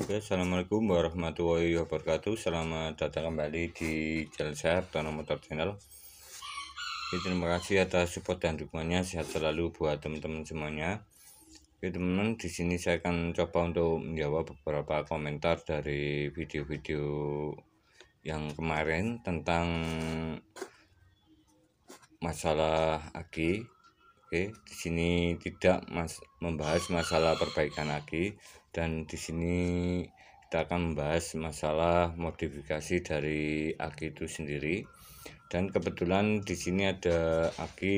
Oke, assalamualaikum warahmatullahi wabarakatuh. Selamat datang kembali di channel saya, Tono Motor Channel. Oke, terima kasih atas support dan dukungannya. Sehat selalu buat teman-teman semuanya. Oke, teman-teman, di sini saya akan coba untuk menjawab beberapa komentar dari video-video yang kemarin tentang masalah aki. Oke, di sini tidak membahas masalah perbaikan aki, dan di sini kita akan membahas masalah modifikasi dari aki itu sendiri. Dan kebetulan di sini ada aki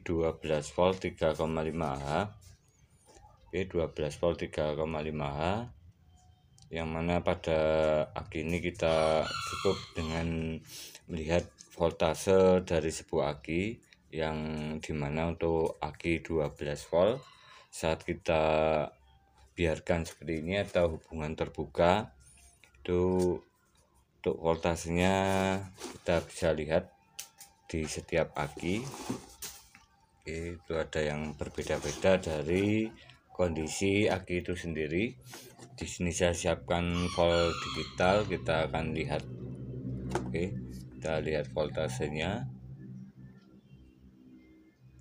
12 volt 3,5H. Oke, 12 volt 3,5H, yang mana pada aki ini kita cukup dengan melihat voltase dari sebuah aki, yang dimana untuk aki 12 volt saat kita biarkan seperti ini atau hubungan terbuka, itu untuk voltasenya kita bisa lihat di setiap aki. Oke, itu ada yang berbeda-beda dari kondisi aki itu sendiri. Di sini saya siapkan volt digital, kita akan lihat. Oke, kita lihat voltasenya.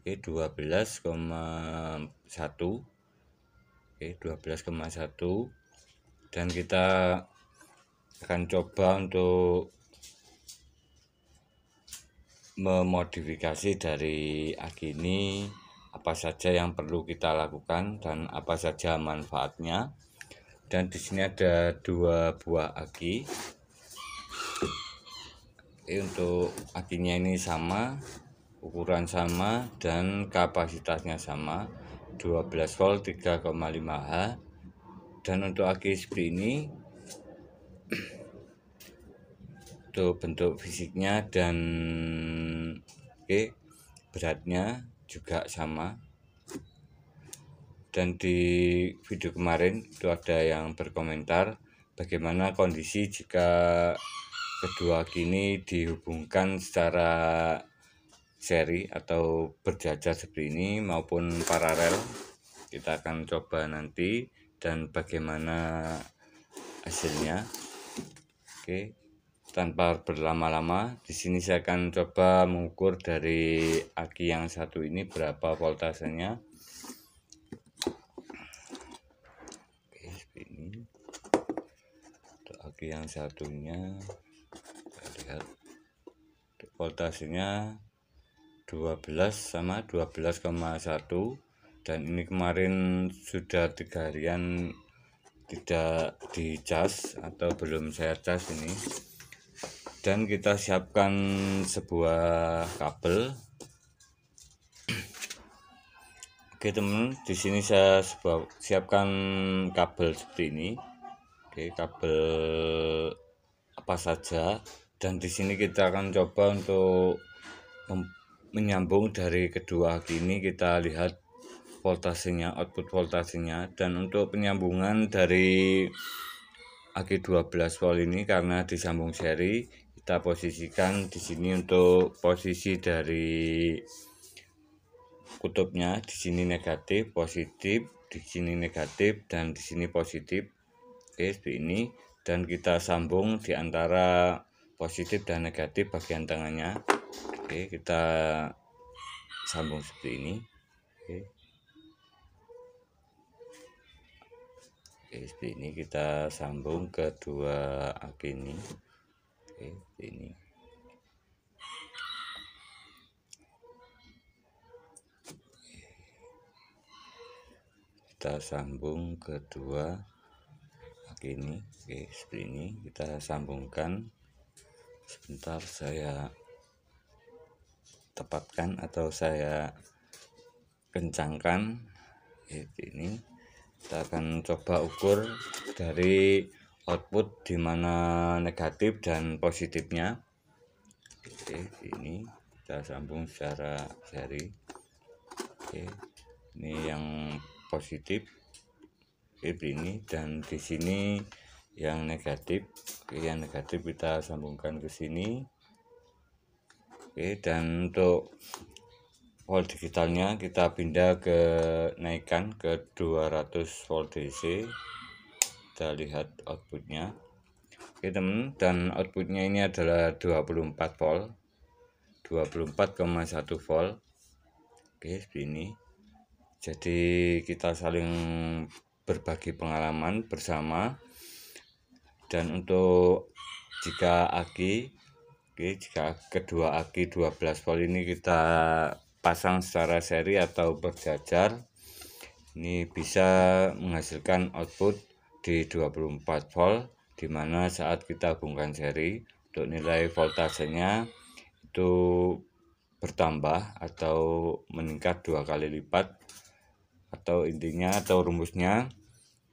Oke, 12,1. Oke, 12,1. Dan kita akan coba untuk memodifikasi dari aki ini, apa saja yang perlu kita lakukan dan apa saja manfaatnya. Dan di sini ada 2 buah aki. Untuk akinya ini sama, ukuran sama, dan kapasitasnya sama, 12 volt 3,5H. Dan untuk aki seperti ini, untuk bentuk fisiknya dan beratnya juga sama. Dan di video kemarin itu ada yang berkomentar bagaimana kondisi jika kedua aki ini dihubungkan secara seri atau berjajar seperti ini maupun paralel. Kita akan coba nanti dan bagaimana hasilnya. Oke, tanpa berlama-lama, di sini saya akan coba mengukur dari aki yang satu ini berapa voltasenya. Oke, seperti ini. Untuk aki yang satunya, kita lihat voltasenya 12 sama 12,1, dan ini kemarin sudah 3 harian tidak dicas atau belum saya cas ini. Dan kita siapkan sebuah kabel. Oke teman, di sini saya siapkan kabel seperti ini. Oke, kabel apa saja, dan di sini kita akan coba untuk menyambung dari kedua aki ini. Kita lihat voltasenya, output voltasenya. Dan untuk penyambungan dari aki 12 volt ini, karena disambung seri, kita posisikan di sini untuk posisi dari kutubnya. Di sini negatif, positif, di sini negatif, dan di sini positif. Oke, seperti ini. Dan kita sambung di antara positif dan negatif bagian tengahnya. Oke, kita sambung seperti ini. Oke, seperti ini kita sambung kedua aki ini. Oke, seperti ini. Kita sambung kedua aki ini. Oke, seperti ini kita sambungkan. Sebentar saya tepatkan atau saya kencangkan. Ini kita akan coba ukur dari output di mana negatif dan positifnya. Oke, ini kita sambung secara seri. Oke, ini yang positif. Oke, ini, dan di sini yang negatif. Oke, yang negatif kita sambungkan ke sini. Oke, dan untuk volt digitalnya kita pindah ke naikkan ke 200 volt DC. kita lihat outputnya. Oke teman, dan outputnya ini adalah 24 volt, 24,1 volt. Oke, seperti ini. Jadi kita saling berbagi pengalaman bersama. Dan untuk jika aki, jika kedua aki 12 volt ini kita pasang secara seri atau berjajar, ini bisa menghasilkan output di 24 volt, dimana saat kita hubungkan seri untuk nilai voltasenya itu bertambah atau meningkat 2 kali lipat, atau intinya atau rumusnya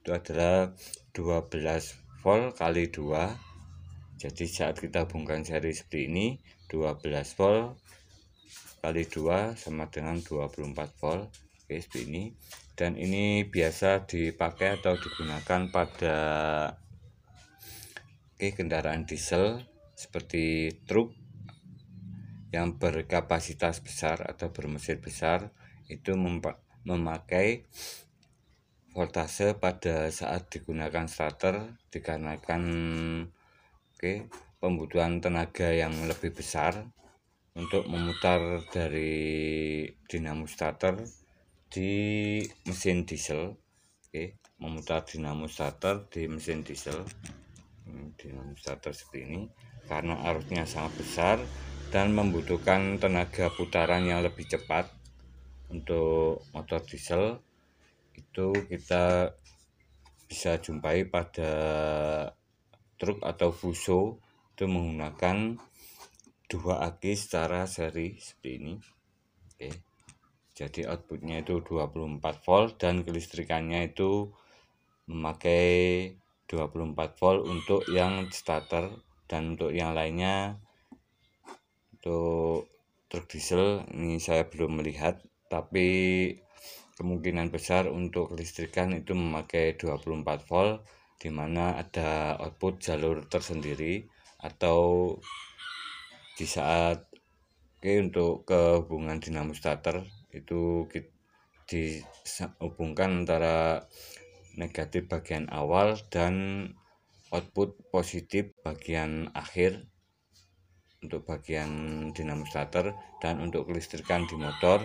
itu adalah 12 volt kali 2. Jadi saat kita hubungkan seri seperti ini, 12 volt kali 2 sama dengan 24 volt. Oke, seperti ini. Dan ini biasa dipakai atau digunakan pada kendaraan diesel seperti truk yang berkapasitas besar atau bermesin besar, itu memakai voltase pada saat digunakan starter, dikarenakan pembutuhan tenaga yang lebih besar untuk memutar dari dinamo starter di mesin diesel. Memutar dinamo starter di mesin diesel, dinamo starter seperti ini, karena arusnya sangat besar dan membutuhkan tenaga putaran yang lebih cepat. Untuk motor diesel itu kita bisa jumpai pada truk atau fuso, itu menggunakan 2 aki secara seri seperti ini. Jadi outputnya itu 24 volt dan kelistrikannya itu memakai 24 volt untuk yang starter, dan untuk yang lainnya untuk truk diesel ini saya belum melihat, tapi kemungkinan besar untuk kelistrikan itu memakai 24 volt, dimana ada output jalur tersendiri, atau di saat untuk kehubungan dinamo starter itu dihubungkan antara negatif bagian awal dan output positif bagian akhir untuk bagian dinamo starter. Dan untuk kelistrikan di motor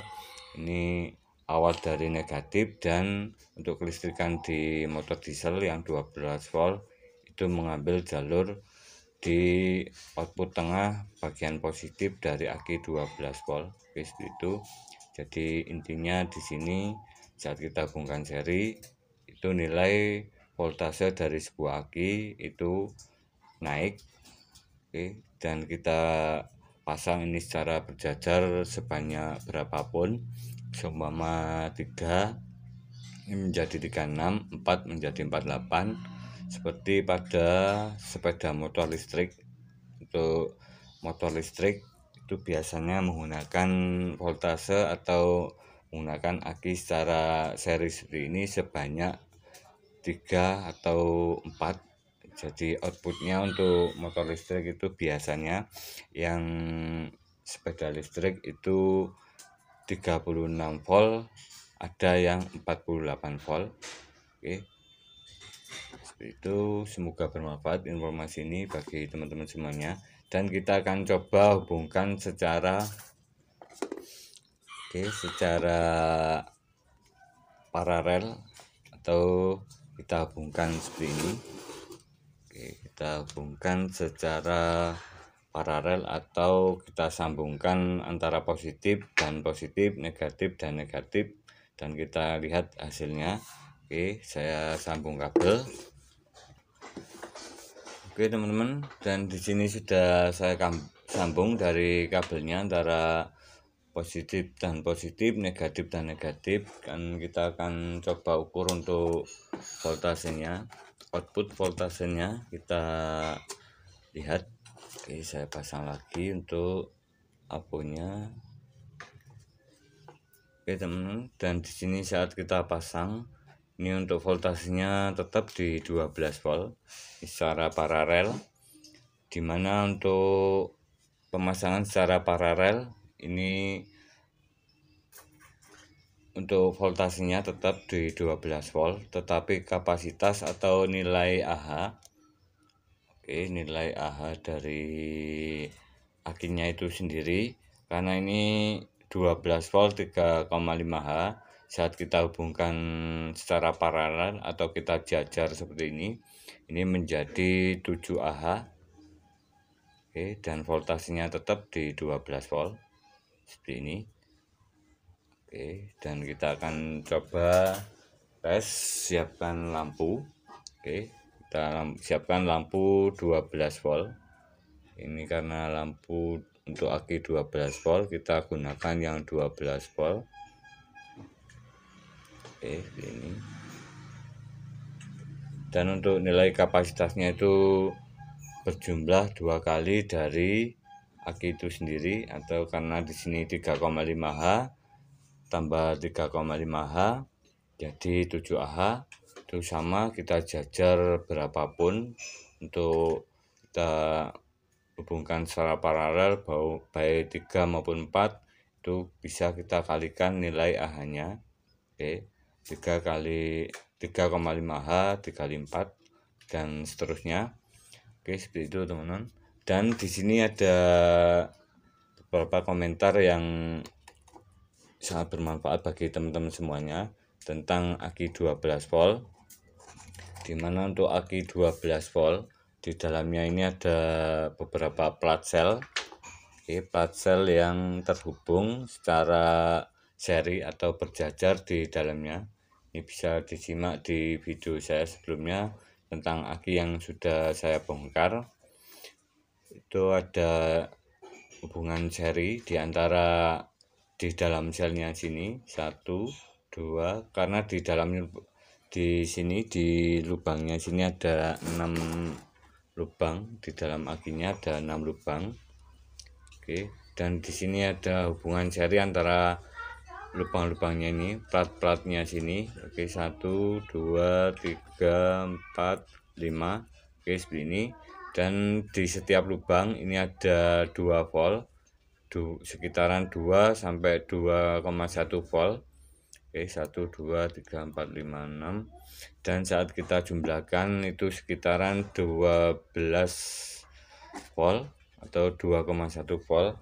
ini awal dari negatif, dan untuk kelistrikan di motor diesel yang 12 volt itu mengambil jalur di output tengah bagian positif dari aki 12 volt. Seperti itu. Jadi intinya di sini saat kita hubungkan seri itu nilai voltase dari sebuah aki itu naik. Dan kita pasang ini secara berjajar sebanyak berapapun, seumpama 3 ini menjadi 36, 4 menjadi 48, seperti pada sepeda motor listrik. Untuk motor listrik itu biasanya menggunakan voltase atau menggunakan aki secara seri seperti ini sebanyak 3 atau 4. Jadi outputnya untuk motor listrik itu biasanya yang sepeda listrik itu 36 volt, ada yang 48 volt. Seperti itu. Semoga bermanfaat informasi ini bagi teman-teman semuanya, dan kita akan coba hubungkan secara paralel, atau kita hubungkan seperti ini. Kita hubungkan secara paralel atau kita sambungkan antara positif dan positif, negatif dan negatif, dan kita lihat hasilnya. Saya sambung kabel. Teman-teman, dan di sini sudah saya sambung dari kabelnya antara positif dan positif, negatif dan negatif. Dan kita akan coba ukur untuk voltasenya, output voltasenya kita lihat. Saya pasang lagi untuk aponya. Teman-teman, dan di sini saat kita pasang ini untuk voltasenya tetap di 12 volt secara paralel, dimana untuk pemasangan secara paralel ini untuk voltasenya tetap di 12 volt, tetapi kapasitas atau nilai AH, nilai AH dari akinya itu sendiri, karena ini 12 volt 3,5 H, saat kita hubungkan secara paralel atau kita jajar seperti ini menjadi 7 Ah. Dan voltasenya tetap di 12 volt seperti ini. Dan kita akan coba tes, siapkan lampu. Kita siapkan lampu 12 volt. Ini karena lampu untuk aki 12 volt, kita gunakan yang 12 volt. Ini. Dan untuk nilai kapasitasnya itu berjumlah 2 kali dari aki itu sendiri, atau karena di sini 3,5 H tambah 3,5 H jadi 7 Ah. Itu sama, kita jajar berapapun untuk kita hubungkan secara paralel baik 3 maupun 4, itu bisa kita kalikan nilai AH-nya. 3 kali 3,5 H dikali 4 dan seterusnya. Seperti itu teman-teman. Dan di sini ada beberapa komentar yang sangat bermanfaat bagi teman-teman semuanya tentang aki 12 volt. Dimana untuk aki 12 volt di dalamnya ini ada beberapa plat sel. Plat sel yang terhubung secara seri atau berjajar di dalamnya. Ini bisa disimak di video saya sebelumnya tentang aki yang sudah saya bongkar. Itu ada hubungan seri di antara di dalam selnya sini 1, 2, karena di dalamnya di sini di lubangnya sini ada 6 lubang, di dalam akinya ada 6 lubang. Dan di sini ada hubungan seri antara lubang-lubangnya ini, plat-platnya sini. 1, 2, 3, 4, 5. Seperti ini. Dan di setiap lubang ini ada 2 volt, sekitaran 2 sampai 2,1 volt. 1, 2, 3, 4, 5, 6. Dan saat kita jumlahkan itu sekitaran 12 volt atau 2,1 volt.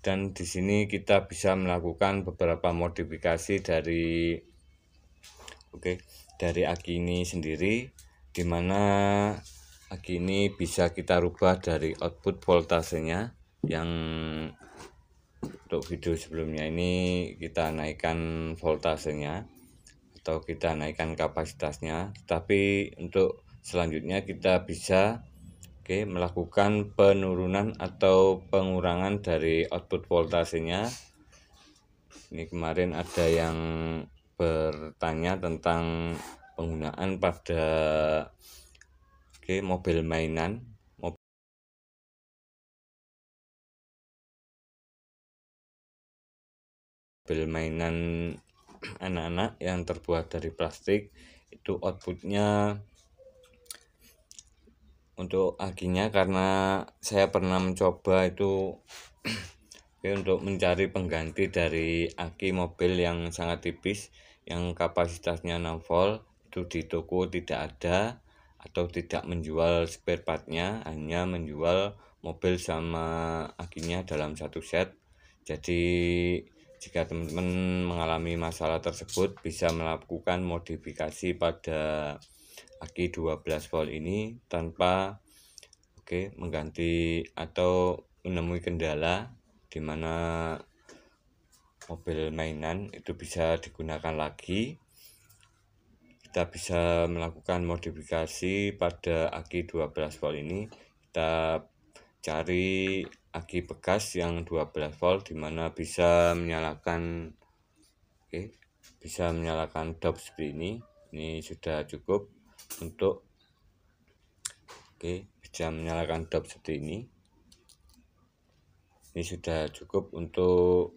Dan di sini kita bisa melakukan beberapa modifikasi dari aki ini sendiri, di mana aki ini bisa kita rubah dari output voltasenya, yang untuk video sebelumnya ini kita naikkan voltasenya atau kita naikkan kapasitasnya, tapi untuk selanjutnya kita bisa melakukan penurunan atau pengurangan dari output voltasenya. Ini kemarin ada yang bertanya tentang penggunaan pada mobil mainan anak-anak yang terbuat dari plastik. Itu outputnya untuk akinya, karena saya pernah mencoba itu untuk mencari pengganti dari aki mobil yang sangat tipis yang kapasitasnya 6 volt, itu di toko tidak ada atau tidak menjual spare partnya, hanya menjual mobil sama akinya dalam satu set. Jadi jika teman-teman mengalami masalah tersebut, bisa melakukan modifikasi pada aki 12 volt ini tanpa mengganti atau menemui kendala di mana mobil mainan itu bisa digunakan lagi. Kita bisa melakukan modifikasi pada aki 12 volt ini. Kita cari aki bekas yang 12 volt, di mana bisa menyalakan dop seperti ini. Ini sudah cukup untuk bisa menyalakan dop seperti ini. Ini sudah cukup untuk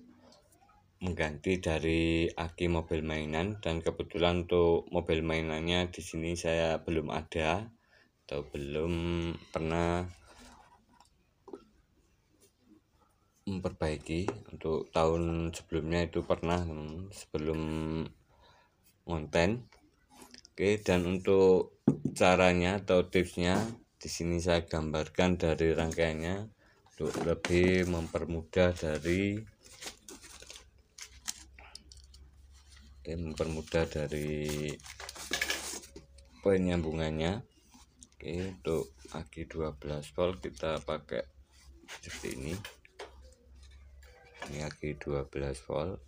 mengganti dari aki mobil mainan. Dan kebetulan untuk mobil mainannya di sini saya belum ada atau belum pernah memperbaiki. Untuk tahun sebelumnya itu pernah sebelum ngonten. Oke, dan untuk caranya atau tipsnya di sini saya gambarkan dari rangkaiannya untuk lebih mempermudah dari poin nyambungannya. Oke, untuk aki 12 volt kita pakai seperti ini. Ini aki 12 volt.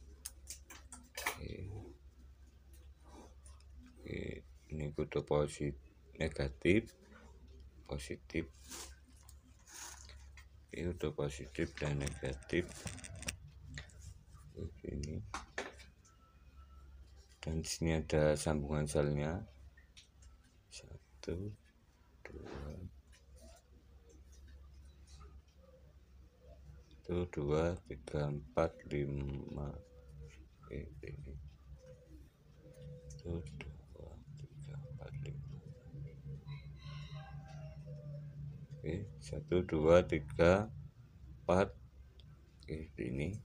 Oke, ini kutub positif, negatif, positif. Oke, kutub positif dan negatif. Ini. Dan di sini ada sambungan selnya. 1, 2, 3, 4, 5. Ini. 1, 2, 3, 4, 5. Oke, 1, 2, 3, 4. Oke, ini.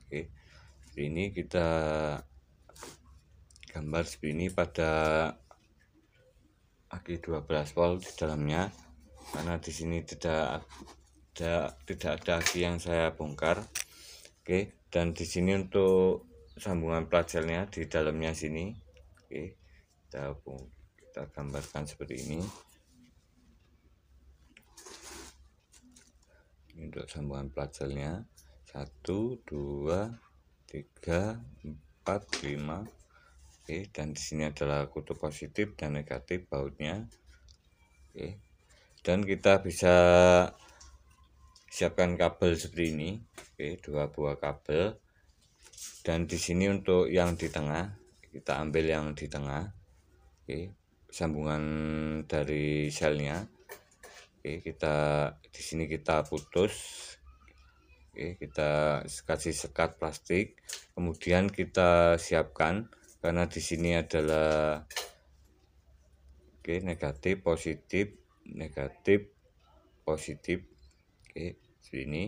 Oke, ini kita gambar seperti ini pada aki 12 volt di dalamnya, karena di sini tidak ada aki yang saya bongkar. Oke, dan di sini untuk sambungan pelajarnya di dalamnya sini. Oke, kita gambarkan seperti ini. Ini untuk sambungan pelajarnya 1, 2, 3, 4, 5. Oke, dan di sini adalah kutub positif dan negatif bautnya. Oke, dan kita bisa siapkan kabel seperti ini. Oke, 2 buah kabel. Dan di sini untuk yang di tengah, kita ambil yang di tengah. Oke, sambungan dari selnya. Oke, di sini kita putus. Oke, kita kasih sekat plastik. Kemudian kita siapkan, karena di sini adalah negatif, positif, negatif, positif. Oke, seperti ini.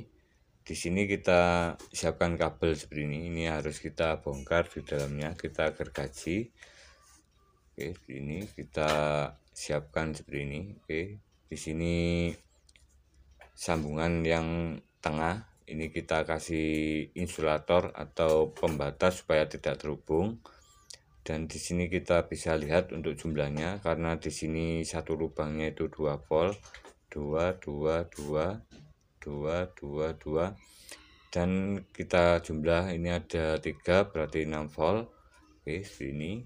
Di sini kita siapkan kabel seperti ini. Ini harus kita bongkar di dalamnya, kita gergaji. Oke, ini kita siapkan seperti ini. Oke, di sini sambungan yang tengah ini kita kasih insulator atau pembatas supaya tidak terhubung. Dan di sini kita bisa lihat untuk jumlahnya, karena di sini satu lubangnya itu 2 volt, 2, 2, 2, 2, 2, 2. Dan kita jumlah ini ada 3, berarti 6 volt. Oke, sini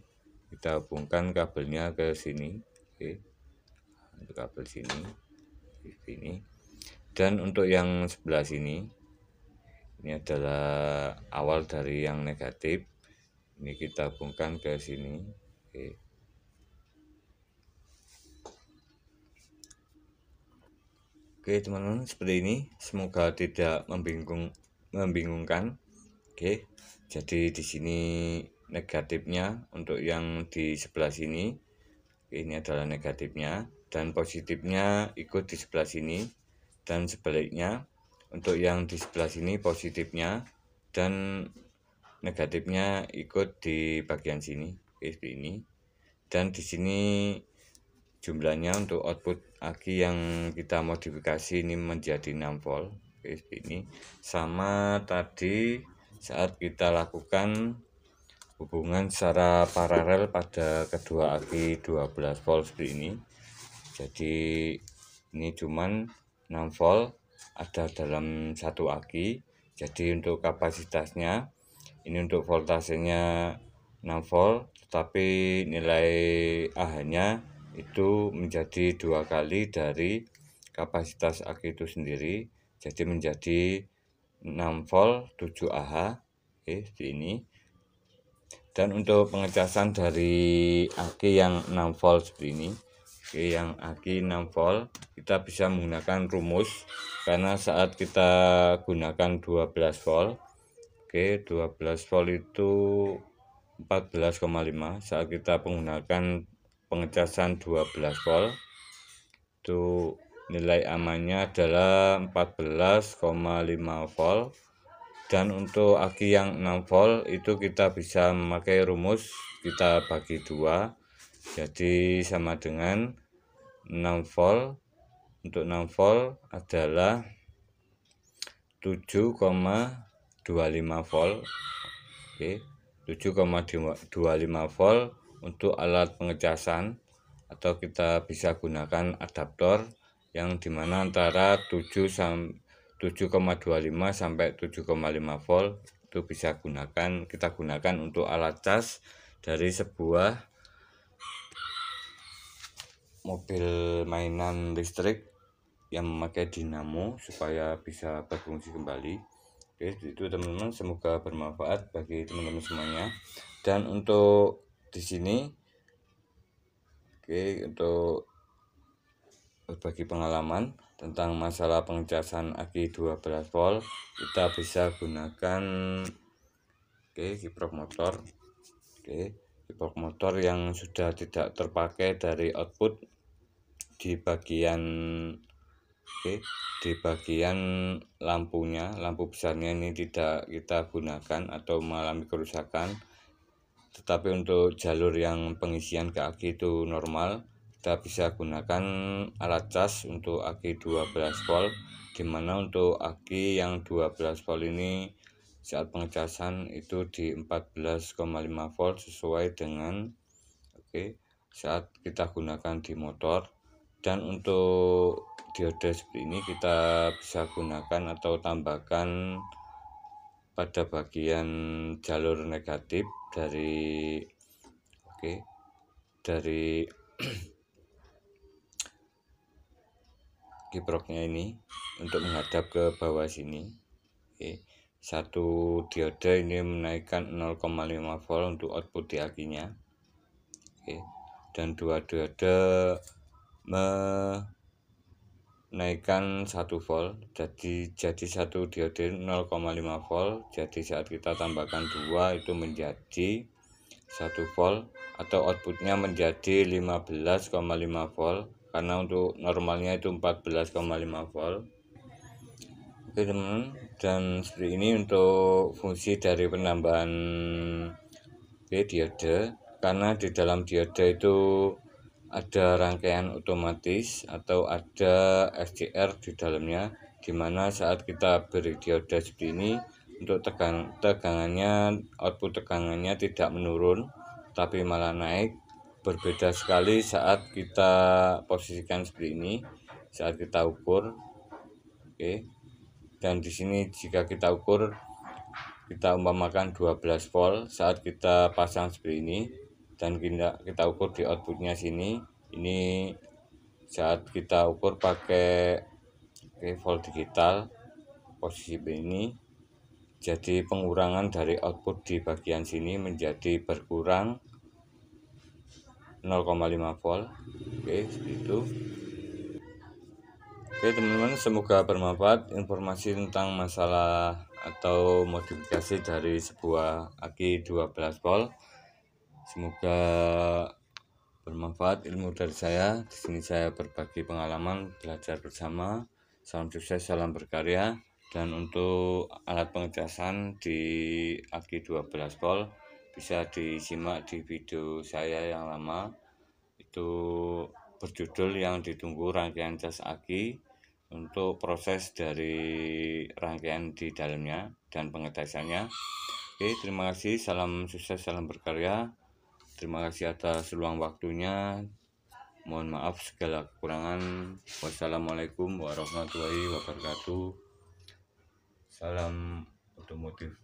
kita hubungkan kabelnya ke sini. Oke, untuk kabel sini. Dan untuk yang sebelah sini, ini adalah awal dari yang negatif. Ini kita hubungkan ke sini. Oke teman-teman, seperti ini. Semoga tidak membingungkan. Oke, jadi di sini negatifnya untuk yang di sebelah sini. Ini adalah negatifnya, dan positifnya ikut di sebelah sini, dan sebaliknya untuk yang di sebelah sini positifnya dan negatifnya ikut di bagian sini. Seperti ini. Dan di sini jumlahnya untuk output aki yang kita modifikasi ini menjadi 6 volt. Seperti ini. Sama tadi saat kita lakukan hubungan secara paralel pada kedua aki 12 volt seperti ini. Jadi ini cuman 6 volt ada dalam satu aki. Jadi untuk kapasitasnya ini untuk voltasenya 6 volt, tetapi nilai Ah-nya itu menjadi 2 kali dari kapasitas aki itu sendiri. Jadi menjadi 6 volt 7 Ah. Seperti ini. Dan untuk pengecasan dari aki yang 6 volt seperti ini, yang aki 6 volt, kita bisa menggunakan rumus, karena saat kita gunakan 12 volt, 12 volt itu 14,5. Saat kita menggunakan pengecasan 12 volt itu nilai amannya adalah 14,5 volt. Dan untuk aki yang 6 volt itu kita bisa memakai rumus, kita bagi 2, jadi sama dengan 6 volt. Untuk 6 volt adalah 7,25 volt. Oke, 7,25 volt untuk alat pengecasan, atau kita bisa gunakan adaptor yang dimana antara 7,25 sampai 7,5 volt itu bisa kita gunakan untuk alat cas dari sebuah mobil mainan listrik yang memakai dinamo supaya bisa berfungsi kembali. Oke, itu teman-teman, semoga bermanfaat bagi teman-teman semuanya. Dan untuk di sini, oke, untuk berbagi pengalaman tentang masalah pengecasan aki 12 volt, kita bisa gunakan kiprok motor. Kiprok motor yang sudah tidak terpakai dari output di bagian lampunya, lampu besarnya ini tidak kita gunakan atau mengalami kerusakan. Tetapi untuk jalur yang pengisian ke aki itu normal, kita bisa gunakan alat cas untuk aki 12 volt, dimana untuk aki yang 12 volt ini saat pengecasan itu di 14,5 volt sesuai dengan saat kita gunakan di motor. Dan untuk diode seperti ini kita bisa gunakan atau tambahkan pada bagian jalur negatif dari kiproknya ini untuk menghadap ke bawah sini. Satu diode ini menaikkan 0,5 volt untuk output di akinya. Dan dua diode menaikkan 1 volt, jadi satu diode 0,5 volt. Jadi saat kita tambahkan 2 itu menjadi 1 volt, atau outputnya menjadi 15,5 volt, karena untuk normalnya itu 14,5 volt. Oke teman-teman, dan seperti ini untuk fungsi dari penambahan diode. Karena di dalam diode itu ada rangkaian otomatis atau ada SCR di dalamnya, dimana saat kita beri diode seperti ini, untuk tegangannya, output tegangannya tidak menurun tapi malah naik. Berbeda sekali saat kita posisikan seperti ini, saat kita ukur. Dan di sini jika kita ukur, kita umpamakan 12 volt, saat kita pasang seperti ini dan kita ukur di outputnya sini, ini saat kita ukur pakai volt digital posisi ini, jadi pengurangan dari output di bagian sini menjadi berkurang 0,5 volt. Seperti itu. Teman-teman, semoga bermanfaat informasi tentang masalah atau modifikasi dari sebuah aki 12 volt. Semoga bermanfaat ilmu dari saya. Di sini saya berbagi pengalaman, belajar bersama. Salam sukses, salam berkarya. Dan untuk alat pengecasan di aki 12 volt bisa disimak di video saya yang lama. Itu berjudul yang ditunggu rangkaian cas aki, untuk proses dari rangkaian di dalamnya dan pengetesannya. Terima kasih, salam sukses, salam berkarya. Terima kasih atas luang waktunya. Mohon maaf segala kekurangan. Wassalamualaikum warahmatullahi wabarakatuh. Salam otomotif.